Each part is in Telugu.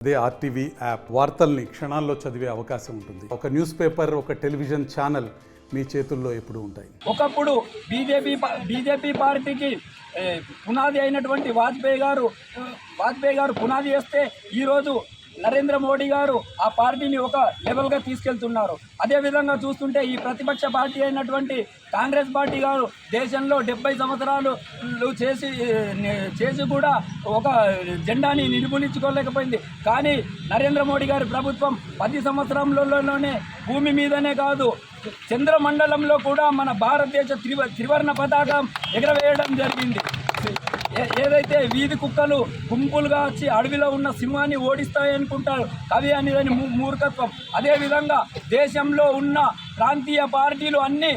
అదే ఆర్టీవీ యాప్ వార్తల్ని క్షణాల్లో చదివే అవకాశం ఉంటుంది. ఒక న్యూస్ పేపర్, ఒక టెలివిజన్ ఛానల్ మీ చేతుల్లో ఎప్పుడూ ఉంటాయి. ఒకప్పుడు బీజేపీ పార్టీకి పునాది అయినటువంటి వాజ్పేయి గారు పునాది వేస్తే ఈరోజు నరేంద్ర మోడీ గారు ఆ పార్టీని ఒక లెవెల్గా తీసుకెళ్తున్నారు. అదేవిధంగా చూస్తుంటే ఈ ప్రతిపక్ష పార్టీ అయినటువంటి కాంగ్రెస్ పార్టీ గారు దేశంలో 70 సంవత్సరాలు చేసి కూడా ఒక జెండాని నిర్మూలించుకోలేకపోయింది. కానీ నరేంద్ర మోడీ గారి ప్రభుత్వం 10 సంవత్సరంలోనే భూమి మీదనే కాదు చంద్రమండలంలో కూడా మన భారతదేశ త్రివర్ణ పతాకం ఎగరవేయడం జరిగింది. ఏదైతే వీధి కుక్కలు గుంపులుగా వచ్చి అడవిలో ఉన్న సింహాన్ని ఓడిస్తాయనుకుంటారు కవి అనేదని మూర్ఖత్వం. అదేవిధంగా దేశంలో ఉన్న ప్రాంతీయ పార్టీలు అన్నీ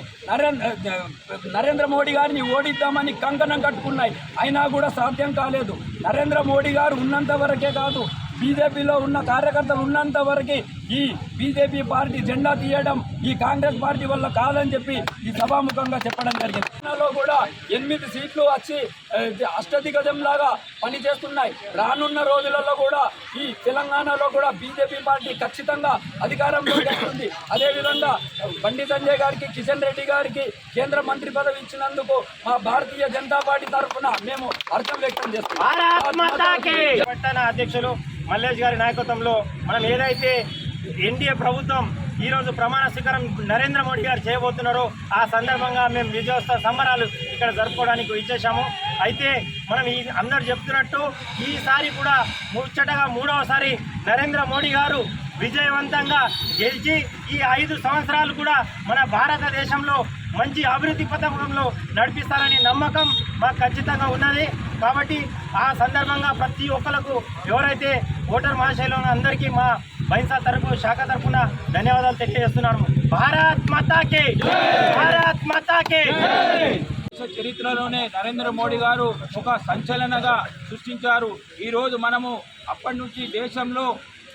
నరేంద్ర మోడీ గారిని ఓడిద్దామని కంకణం కట్టుకున్నాయి. అయినా కూడా సాధ్యం కాలేదు. నరేంద్ర మోడీ గారు ఉన్నంత వరకే కాదు, బీజేపీలో ఉన్న కార్యకర్తలు ఉన్నంత వరకు ఈ బీజేపీ పార్టీ జెండా తీయడం ఈ కాంగ్రెస్ పార్టీ వల్ల కాదని చెప్పి ఈ సభాముఖంగా చెప్పడం జరిగింది. తెలంగాణలో కూడా 8 సీట్లు వచ్చి అష్టదిగ్గజంలాగా పనిచేస్తున్నాయి. రానున్న రోజులలో కూడా ఈ తెలంగాణలో కూడా బీజేపీ పార్టీ ఖచ్చితంగా అధికారంలోకి వస్తుంది. అదేవిధంగా బండి సంజయ్ గారికి, కిషన్ రెడ్డి గారికి కేంద్ర మంత్రి పదవి ఇచ్చినందుకు మా భారతీయ జనతా పార్టీ తరఫున మేము హర్షం వ్యక్తం చేస్తున్నాం. అధ్యక్షులు మల్లేష్ గారి నాయకత్వంలో మనం ఏదైతే ఎన్డీఏ ప్రభుత్వం ఈరోజు ప్రమాణ స్వీకారం నరేంద్ర మోడీ గారు చేయబోతున్నారో ఆ సందర్భంగా మేము విజయోత్సవ సంబరాలు ఇక్కడ జరుపుకోవడానికి ఇచ్చేసాము. అయితే మనం అందరూ చెప్తున్నట్టు ఈసారి కూడా ముచ్చటగా 3వసారి నరేంద్ర మోడీ గారు విజయవంతంగా గెలిచి ఈ 5 సంవత్సరాలు కూడా మన భారతదేశంలో మంచి అభివృద్ధి పథకంలో నడిపిస్తారనే నమ్మకం మాకు ఖచ్చితంగా ఉన్నది. కాబట్టి ఆ సందర్భంగా ప్రతి ఒక్కరికి ఎవరైతే ఓటర్ మహాశైలు అందరికీ మా బైన్సా శాఖ తరఫున ధన్యవాదాలు తెలియజేస్తున్నాను. భారత్ మాతాకి, భారత్ మాతాకి. చరిత్రలోనే నరేంద్ర మోడీ గారు ఒక సంచలనగా సృష్టించారు. ఈరోజు మనము అప్పటి నుంచి దేశంలో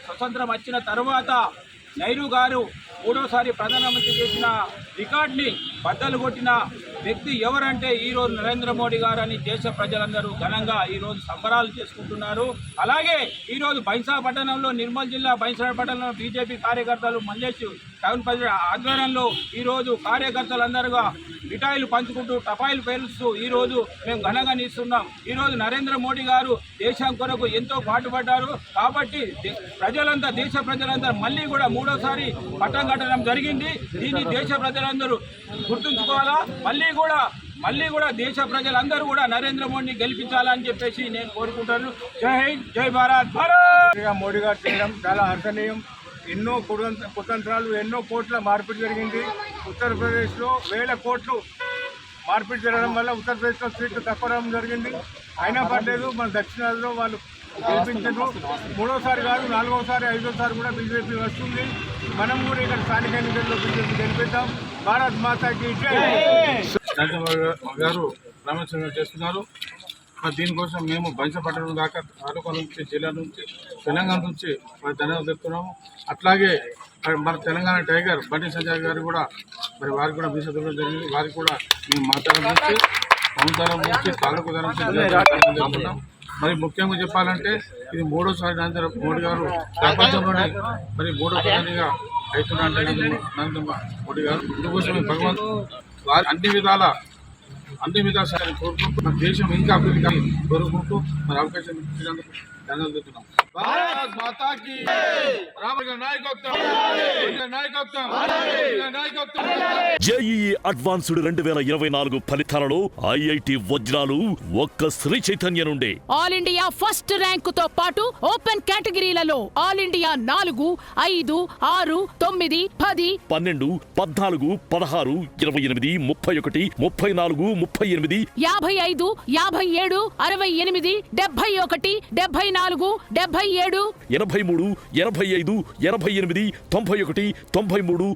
స్వతంత్రం వచ్చిన తర్వాత నెహ్రూ గారు 3వసారి ప్రధానమంత్రి చేసిన రికార్డుని బద్దలు కొట్టిన వ్యక్తి ఎవరంటే ఈరోజు నరేంద్ర మోడీ గారు అని దేశ ప్రజలందరూ ఘనంగా ఈరోజు సంబరాలు చేసుకుంటున్నారు. అలాగే ఈరోజు బైన్సా పట్టణంలో, నిర్మల్ జిల్లా బైన్సా పట్టణంలో బీజేపీ కార్యకర్తలు మల్లేష్ టౌన్ ప్రజల ఆధ్వర్యంలో ఈరోజు కార్యకర్తలందరుగా మిఠాయిలు పంచుకుంటూ టపాయిలు పేలుస్తూ ఈరోజు మేము ఘనంగా నిస్తున్నాం. ఈరోజు నరేంద్ర మోడీ గారు దేశం కొరకు ఎంతో పాటుపడ్డారు. కాబట్టి దేశ ప్రజలందరూ మళ్ళీ కూడా 3వసారి పట్టం కట్టడం జరిగింది. దీన్ని దేశ ప్రజలందరూ గుర్తుంచుకోవాలా. మళ్ళీ కూడా దేశ ప్రజలందరూ కూడా నరేంద్ర మోడీని గెలిపించాలని చెప్పేసి నేను కోరుకుంటాను. జై హింద్, జై భారత్. మోడీ గారు చేయడం చాలా హర్షణీయం. ఎన్నో కుతంత్రాలు, ఎన్నో కోట్ల మార్పిడి జరిగింది. ఉత్తరప్రదేశ్లో 1000 కోట్లు మార్పిడి జరగడం వల్ల ఉత్తరప్రదేశ్లో సీట్లు తక్కువ రావడం జరిగింది. అయినా పర్లేదు, మన దక్షిణాదిలో వాళ్ళు గెలిపించారు. 3వసారి కాదు, 4వసారి, 5వసారి కూడా బీజేపీ వస్తుంది. మనం కూడా ఇక్కడ స్థానిక ఎన్నికల్లో బీజేపీ గెలిపిద్దాం. భారత్ మాతాకి జై. గారు ప్రమాణం చేస్తున్నారు. దీనికోసం మేము బైన్సా పట్టణం దాకా తాలూకా నుంచి, జిల్లా నుంచి, తెలంగాణ నుంచి మరి ధన్యవాదాలు చెప్తున్నాము. అట్లాగే మన తెలంగాణ టైగర్ బండి సంజయ్ గారు కూడా మరి వారికి కూడా బీసీ జరిగింది. వారికి కూడా మేము మాట్లాడడం నుంచి, సముదారం నుంచి, తాలూకు ధర నుంచి మరి ముఖ్యంగా చెప్పాలంటే ఇది 3వసారి నరేంద్ర మోడీ గారు ప్రపంచంలోనే మరి 3వ ప్రధానిగా అవుతున్నారంటే నరేంద్ర మోడీ గారు. ఇందుకోసమే భగవంతుడు వారి అన్ని విధాల కోరుకుంటూ మన దేశం ఇంకా అభివృద్ధి కోరుకుంటూ మరి అవకాశం ఇచ్చినందుకు ధన్యవాదాలు చెప్తున్నాం. భారత్ మాతాకి జేఈఈ అడ్వాన్స్డ్ 2024 ఫలితాలలో ఐఐటి వజ్రాలు ఒక్క శ్రీ చైతన్య నుండే ఆల్ ఇండియా ఫస్ట్ ర్యాంకుతో పాటు ఓపెన్ కేటగిరీలలో ఆల్ ఇండియా 4, 5, 6, 9, 10, 12, 14, 16, 28, 31, 34, 38, 55, 57, 68, 71, 74, 77, 83, 85, 88, 91, 93, 94,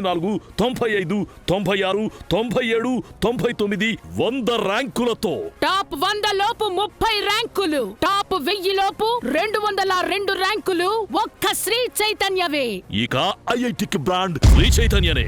95, 96, 97, 99, 100 ర్యాంకులతో టాప్ 100 లోపు 30 ర్యాంకులు, టాప్ 1000 లోపు 202 ర్యాంకులు ఒక్క శ్రీ చైతన్యవే. ఇక ఐఐటికి బ్రాండ్ శ్రీ చైతన్యనే.